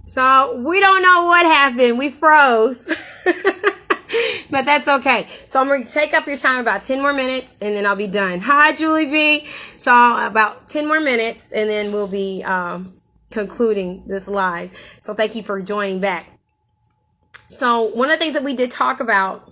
So we don't know what happened. We froze. But that's okay. So I'm going to take up your time about 10 more minutes and then I'll be done. Hi, Julie B. So about 10 more minutes and then we'll be concluding this live. So thank you for joining back. So one of the things that we did talk about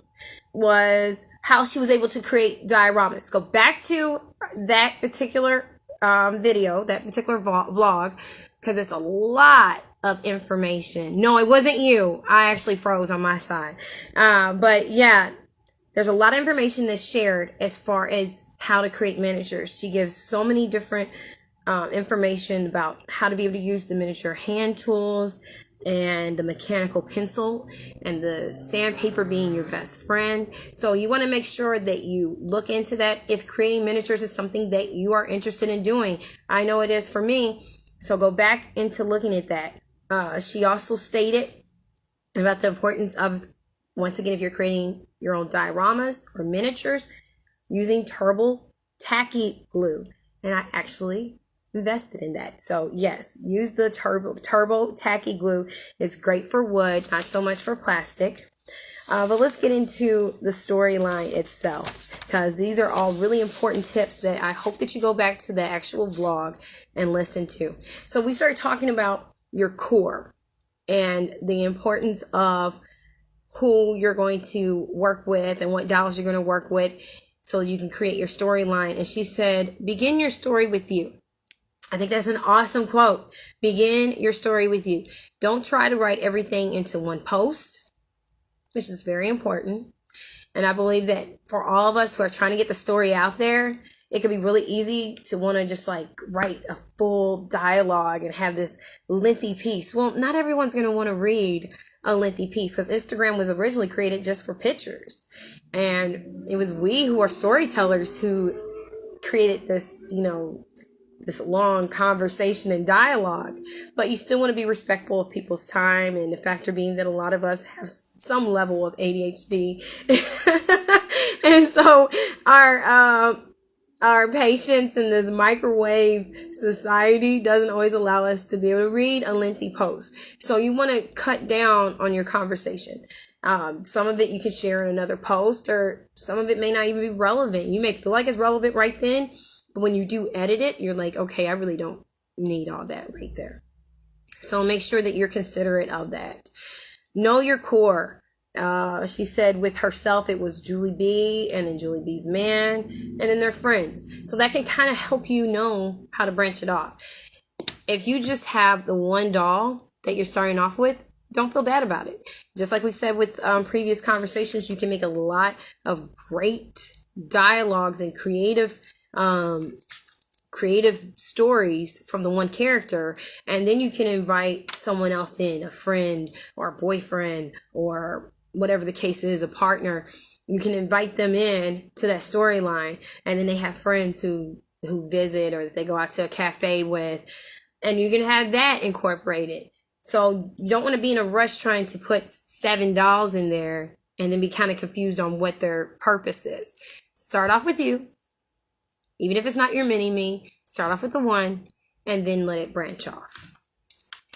was how she was able to create dioramas. Go back to that particular video, that particular vlog, because it's a lot of information. No, it wasn't you. I actually froze on my side. But yeah, there's a lot of information that's shared as far as how to create miniatures. She gives so many different information about how to be able to use the miniature hand tools and the mechanical pencil and the sandpaper being your best friend. So you want to make sure that you look into that if creating miniatures is something that you are interested in doing. I know it is for me. So go back into looking at that. She also stated about the importance of, once again, if you're creating your own dioramas or miniatures, using turbo tacky glue. And I actually invested in that. So yes, use the turbo tacky glue. It's great for wood, not so much for plastic. But let's get into the storyline itself, because these are all really important tips that I hope that you go back to the actual vlog and listen to. So we started talking about your core and the importance of who you're going to work with and what dolls you're going to work with so you can create your storyline. And she said, begin your story with you. I think that's an awesome quote. Begin your story with you. Don't try to write everything into one post, which is very important. And I believe that for all of us who are trying to get the story out there, it could be really easy to want to just like write a full dialogue and have this lengthy piece. Well, not everyone's going to want to read a lengthy piece because Instagram was originally created just for pictures. And it was we who are storytellers who created this, this long conversation and dialogue. But you still want to be respectful of people's time, and the factor being that a lot of us have some level of ADHD. And so our patience in this microwave society doesn't always allow us to be able to read a lengthy post. So you want to cut down on your conversation. Some of it you can share in another post, or some of it may not even be relevant. You may feel like it's relevant right then, but when you do edit it, you're like, okay, I really don't need all that right there. So make sure that you're considerate of that. Know your core. She said with herself, it was Julie B and then Julie B's man and then their friends. So that can kind of help you know how to branch it off. If you just have the one doll that you're starting off with, don't feel bad about it. Just like we said with previous conversations, you can make a lot of great dialogues and creative stories from the one character, and then you can invite someone else in, a friend or a boyfriend or whatever the case is, a partner. You can invite them in to that storyline, and then they have friends who visit or that they go out to a cafe with, and you can have that incorporated. So you don't want to be in a rush trying to put 7 dolls in there and then be kind of confused on what their purpose is. Start off with you. Even if it's not your mini-me, start off with the one and then let it branch off.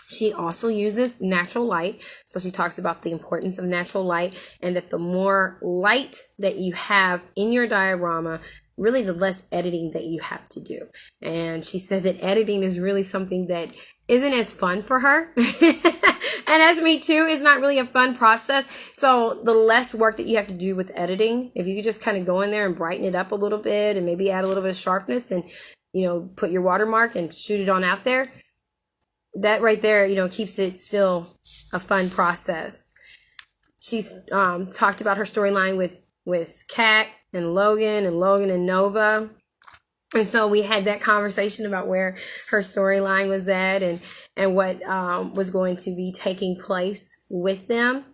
She also uses natural light. So she talks about the importance of natural light, and that the more light that you have in your diorama, really the less editing that you have to do. And she said that editing is really something that isn't as fun for her. And as me too, it's not really a fun process. So the less work that you have to do with editing, if you could just kind of go in there and brighten it up a little bit and maybe add a little bit of sharpness and, put your watermark and shoot it on out there, that right there, keeps it still a fun process. She's talked about her storyline with Kat and Logan and Nova. And so we had that conversation about where her storyline was at and what was going to be taking place with them.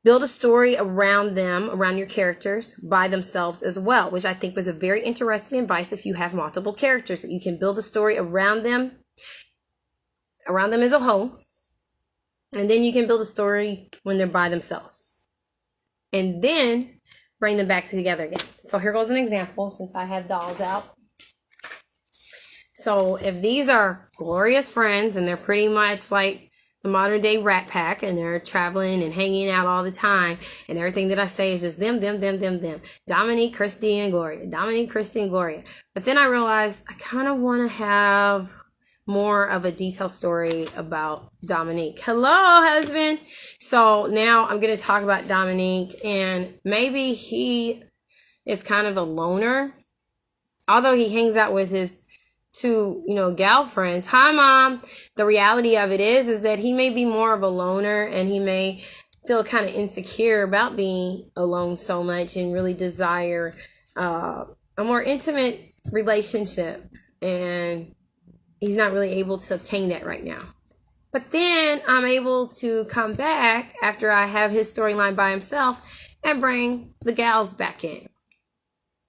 Build a story around them, around your characters, by themselves as well, which I think was a very interesting advice if you have multiple characters, that you can build a story around them as a whole, and then you can build a story when they're by themselves. And then bring them back together again. So here goes an example, since I have dolls out. So if these are glorious friends and they're pretty much like the modern day Rat Pack, and they're traveling and hanging out all the time, and everything that I say is just them. Dominique, Christy, and Gloria. Dominique, Christy, and Gloria. But then I realized I kind of want to have more of a detailed story about Dominique. Hello, husband. So now I'm going to talk about Dominique, and maybe he is kind of a loner, although he hangs out with his two, gal friends. Hi, Mom. The reality of it is that he may be more of a loner, and he may feel kind of insecure about being alone so much and really desire a more intimate relationship. And he's not really able to obtain that right now. But then I'm able to come back after I have his storyline by himself and bring the gals back in.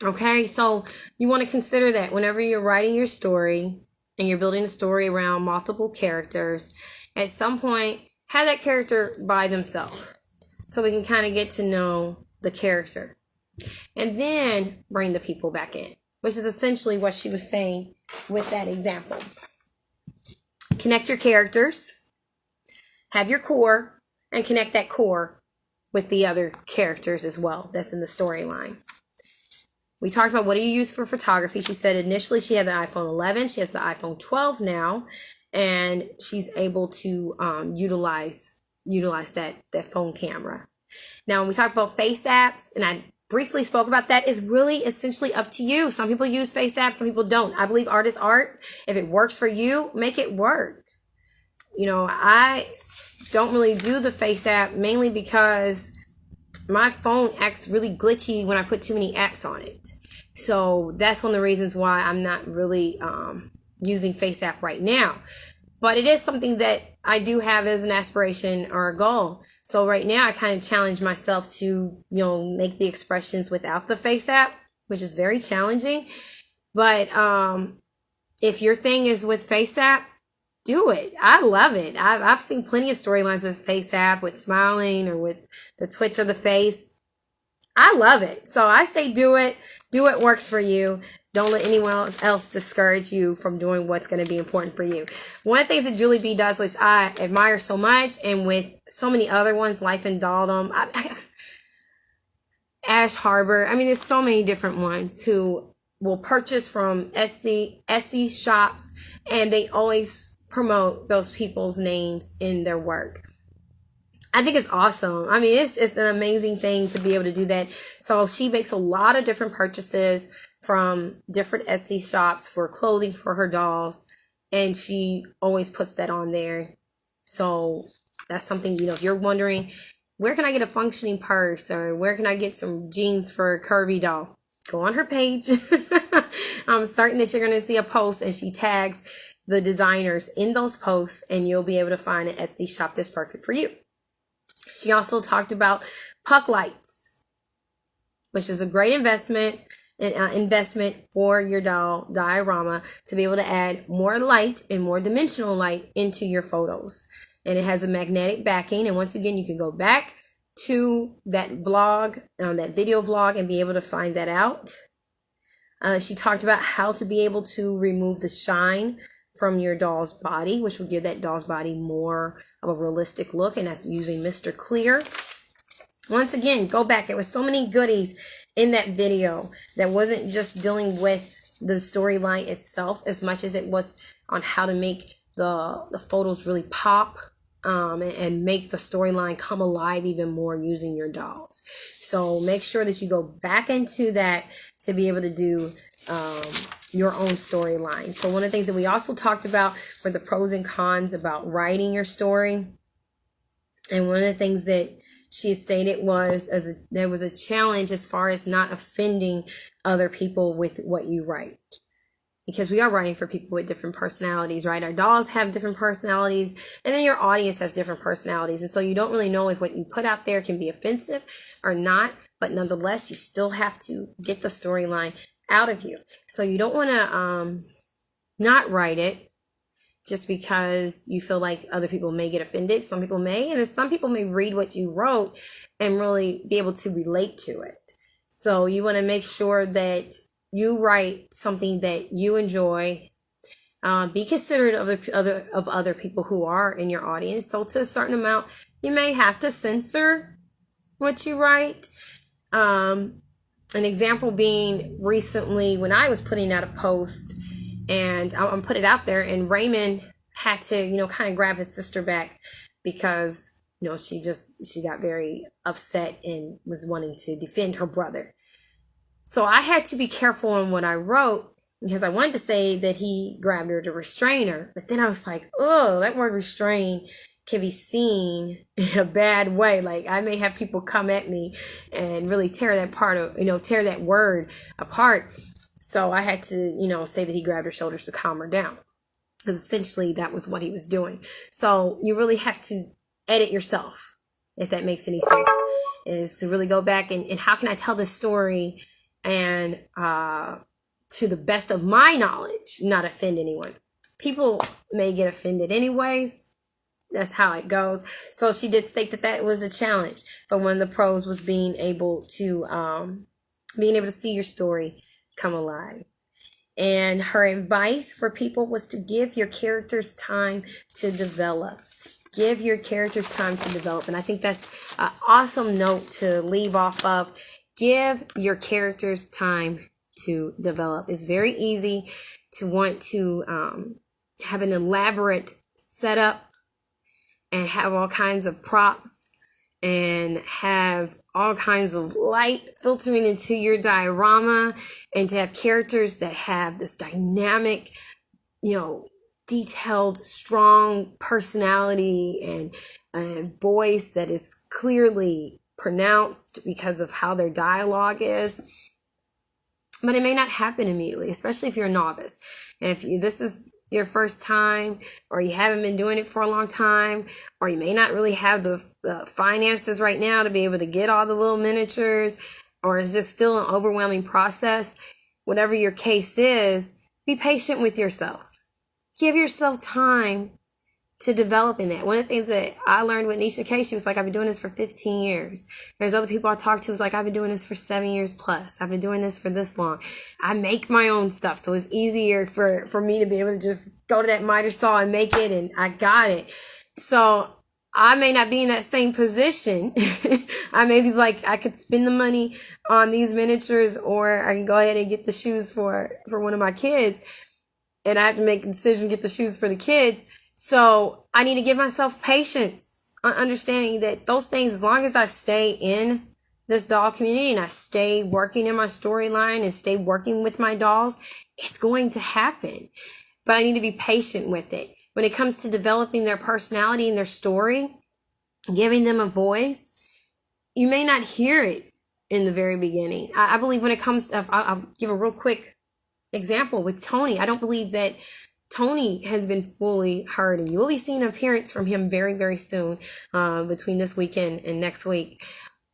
Okay, so you want to consider that whenever you're writing your story and you're building a story around multiple characters, at some point, have that character by themselves so we can kind of get to know the character. And then bring the people back in, which is essentially what she was saying with that example. Connect your characters, have your core, and connect that core with the other characters as well that's in the storyline. We talked about what do you use for photography. She said initially she had the iPhone 11. She has the iPhone 12 now, and she's able to utilize that phone camera. Now, when we talk about face apps, and I briefly spoke about that, is really essentially up to you. Some people use face apps, some people don't. I believe art is art. If it works for you, make it work. I don't really do the face app mainly because my phone acts really glitchy when I put too many apps on it. So that's one of the reasons why I'm not really using FaceApp right now. But it is something that I do have as an aspiration or a goal. So right now I kind of challenge myself to, make the expressions without the FaceApp, which is very challenging. But if your thing is with FaceApp, do it. I love it. I've seen plenty of storylines with FaceApp, with smiling or with the twitch of the face. I love it. So I say do it. Do what works for you. Don't let anyone else discourage you from doing what's going to be important for you. One of the things that Julie B does, which I admire so much, and with so many other ones, Life in Dolldom, Ash Harbor. There's so many different ones who will purchase from Etsy shops, and they always promote those people's names in their work. I think it's awesome. It's an amazing thing to be able to do that. So she makes a lot of different purchases from different Etsy shops for clothing for her dolls, and she always puts that on there. So that's something, if you're wondering, where can I get a functioning purse, or where can I get some jeans for a curvy doll? Go on her page. I'm certain that you're going to see a post, and she tags the designers in those posts, and you'll be able to find an Etsy shop that's perfect for you. She also talked about puck lights, which is a great investment for your doll diorama to be able to add more light and more dimensional light into your photos. And it has a magnetic backing. And once again, you can go back to that vlog, that video vlog, and be able to find that out. She talked about how to be able to remove the shine from your doll's body, which will give that doll's body more of a realistic look, and that's using Mr. Clear. Once again, go back. There was so many goodies in that video that wasn't just dealing with the storyline itself as much as it was on how to make the photos really pop and make the storyline come alive even more using your dolls. So make sure that you go back into that to be able to do your own storyline. So one of the things that we also talked about were the pros and cons about writing your story. And one of the things that she stated was there was a challenge as far as not offending other people with what you write. Because we are writing for people with different personalities, right? Our dolls have different personalities, and then your audience has different personalities. And so you don't really know if what you put out there can be offensive or not. But nonetheless, you still have to get the storyline out of you. So you don't want to not write it just because you feel like other people may get offended. Some people may, and some people may read what you wrote and really be able to relate to it. So you want to make sure that you write something that you enjoy, Be considerate of other people who are in your audience. So to a certain amount, you may have to censor what you write. An example being recently when I was putting out a post, and I'm put it out there, and Raymond had to, kind of grab his sister back because, she got very upset and was wanting to defend her brother. So I had to be careful on what I wrote because I wanted to say that he grabbed her to restrain her. But then I was like, oh, that word restrain can be seen in a bad way. Like I may have people come at me and really tear that word apart. So I had to, say that he grabbed her shoulders to calm her down. Because essentially that was what he was doing. So you really have to edit yourself, if that makes any sense. Is to really go back and how can I tell this story and to the best of my knowledge, not offend anyone. People may get offended anyways. That's how it goes. So she did state that was a challenge. But one of the pros was being able to see your story come alive. And her advice for people was to give your characters time to develop. Give your characters time to develop. And I think that's an awesome note to leave off of. Give your characters time to develop. It's very easy to want to have an elaborate setup and have all kinds of props and have all kinds of light filtering into your diorama, and to have characters that have this dynamic, detailed, strong personality and voice that is clearly pronounced because of how their dialogue is. But it may not happen immediately, especially if you're a novice. And if this is your first time, or you haven't been doing it for a long time, or you may not really have the finances right now to be able to get all the little miniatures, or it's just still an overwhelming process. Whatever your case is, be patient with yourself. Give yourself time to develop in that. One of the things that I learned with Nisha K, she was like, I've been doing this for 15 years. There's other people I talked to who's like, I've been doing this for 7 years plus. I've been doing this for this long. I make my own stuff. So it's easier for me to be able to just go to that miter saw and make it, and I got it. So I may not be in that same position. I may be like, I could spend the money on these miniatures, or I can go ahead and get the shoes for one of my kids. And I have to make a decision to get the shoes for the kids. So I need to give myself patience on understanding that those things, as long as I stay in this doll community and I stay working in my storyline and stay working with my dolls, it's going to happen. But I need to be patient with it. When it comes to developing their personality and their story, giving them a voice, you may not hear it in the very beginning. I believe when it comes to, I'll give a real quick example with Tony. I don't believe that Tony has been fully heard, and you will be seeing an appearance from him very, very soon, between this weekend and next week.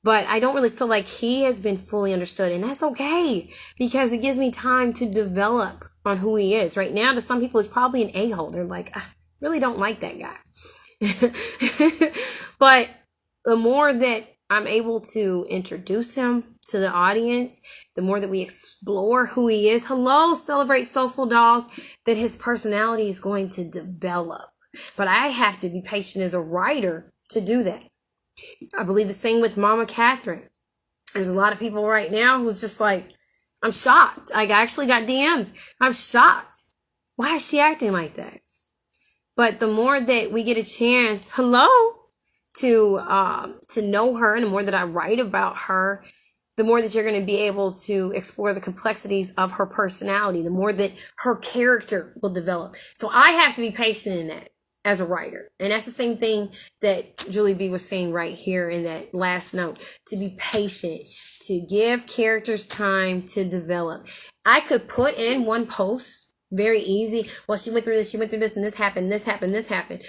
But I don't really feel like he has been fully understood, and that's okay, because it gives me time to develop on who he is. Right now, to some people, it's probably an a-hole. They're like, I really don't like that guy. But the more that I'm able to introduce him to the audience, the more that we explore who he is. Hello, Celebrate Soulful Dolls, that his personality is going to develop. But I have to be patient as a writer to do that. I believe the same with Mama Catherine. There's a lot of people right now who's just like, I'm shocked. I actually got DMs. I'm shocked. Why is she acting like that? But the more that we get a chance, to know her, and the more that I write about her, the more that you're going to be able to explore the complexities of her personality, the more that her character will develop. So I have to be patient in that as a writer. And that's the same thing that Julie B was saying right here in that last note, to be patient, to give characters time to develop. I could put in one post very easy. Well, she went through this, and this happened.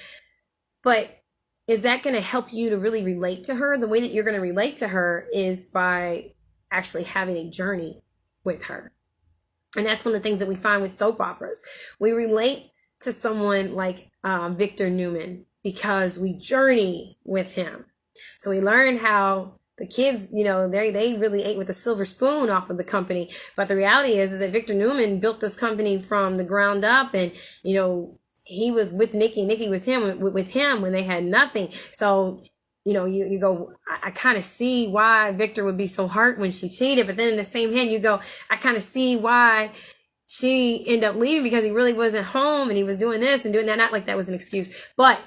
But is that going to help you to really relate to her? The way that you're going to relate to her is by actually having a journey with her. And that's one of the things that we find with soap operas. We relate to someone like Victor Newman because we journey with him. So we learn how the kids, they really ate with a silver spoon off of the company. But the reality is that Victor Newman built this company from the ground up, and he was with Nikki. Nikki was with him when they had nothing. So you go, I kind of see why Victor would be so hurt when she cheated. But then in the same hand, you go, I kind of see why she ended up leaving, because he really wasn't home and he was doing this and doing that. Not like that was an excuse. But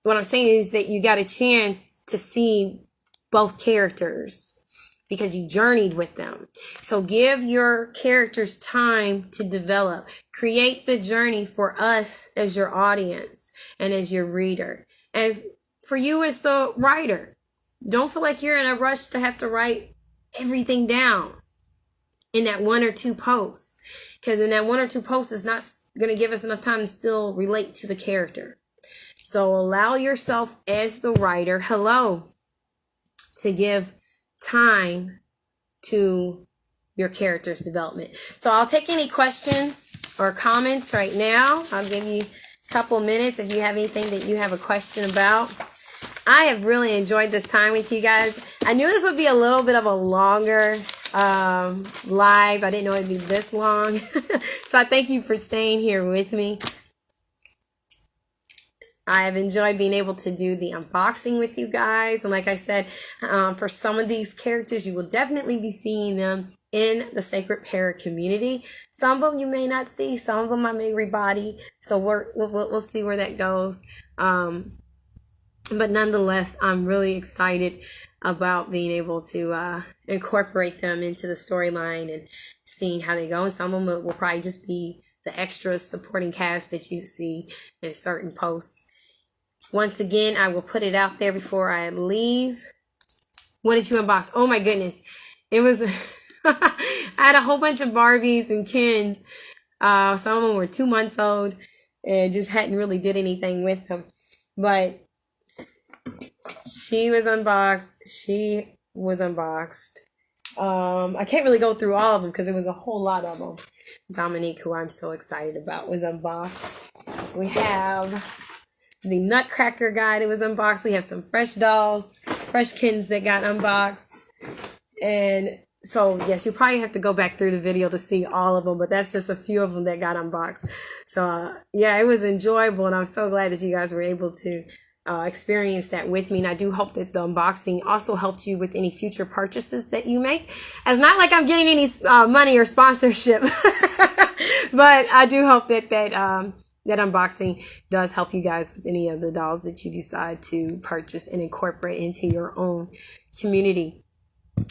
what I'm saying is that you got a chance to see both characters because you journeyed with them. So give your characters time to develop. Create the journey for us as your audience and as your reader. And for you as the writer, don't feel like you're in a rush to have to write everything down in that 1 or 2 posts. Because in that 1 or 2 posts is not going to give us enough time to still relate to the character. So allow yourself as the writer, to give time to your character's development. So I'll take any questions or comments right now. I'll give you a couple minutes if you have anything that you have a question about. I have really enjoyed this time with you guys. I knew this would be a little bit of a longer live. I didn't know it'd be this long. So I thank you for staying here with me. I have enjoyed being able to do the unboxing with you guys. And like I said, for some of these characters, you will definitely be seeing them in the Sacred Para community. Some of them you may not see. Some of them I may rebody. So we'll see where that goes. But nonetheless, I'm really excited about being able to incorporate them into the storyline and seeing how they go. And some of them will probably just be the extra supporting cast that you see in certain posts. Once again, I will put it out there before I leave. What did you unbox? Oh my goodness. It was, I had a whole bunch of Barbies and Kens. Some of them were 2 months old and just hadn't really did anything with them. But she was unboxed. I can't really go through all of them because it was a whole lot of them. Dominique, who I'm so excited about, was unboxed. We have the Nutcracker guy that was unboxed. We have some fresh dolls, fresh kittens that got unboxed. And so, yes, you probably have to go back through the video to see all of them, but that's just a few of them that got unboxed. So, yeah, it was enjoyable, and I'm so glad that you guys were able to experience that with me. And I do hope that the unboxing also helped you with any future purchases that you make. It's not like I'm getting any money or sponsorship, but I do hope that that unboxing does help you guys with any of the dolls that you decide to purchase and incorporate into your own community.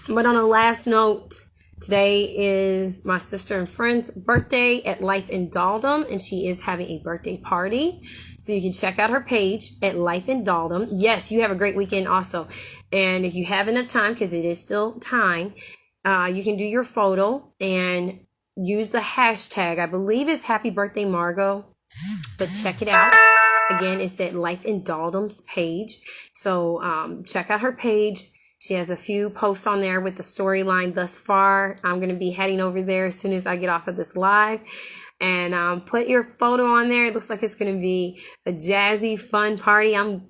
But on a last note, today is my sister and friend's birthday at Life in Daldom, and she is having a birthday party. So you can check out her page at Life in Daldom. Yes, you have a great weekend also. And if you have enough time, because it is still time, you can do your photo and use the hashtag. I believe it's Happy Birthday Margot. But check it out. Again, it's at Life in Daldom's page. So check out her page. She has a few posts on there with the storyline thus far. I'm going to be heading over there as soon as I get off of this live. And put your photo on there. It looks like it's going to be a jazzy, fun party. I'm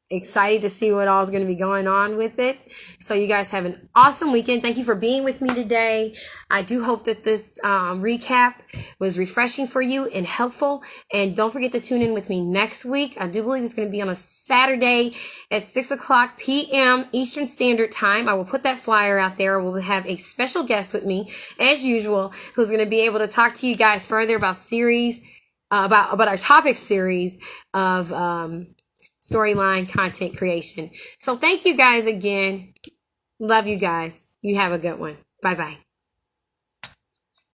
excited to see what all is going to be going on with it. So you guys have an awesome weekend. Thank you for being with me today. I do hope that this recap was refreshing for you and helpful. And don't forget to tune in with me next week. I do believe it's going to be on a Saturday at 6:00 p.m. Eastern Standard Time. I will put that flyer out there. We'll have a special guest with me, as usual, who's going to be able to talk to you guys further about about our topic series of storyline content creation. So thank you guys again. Love you guys. You have a good one. Bye-bye.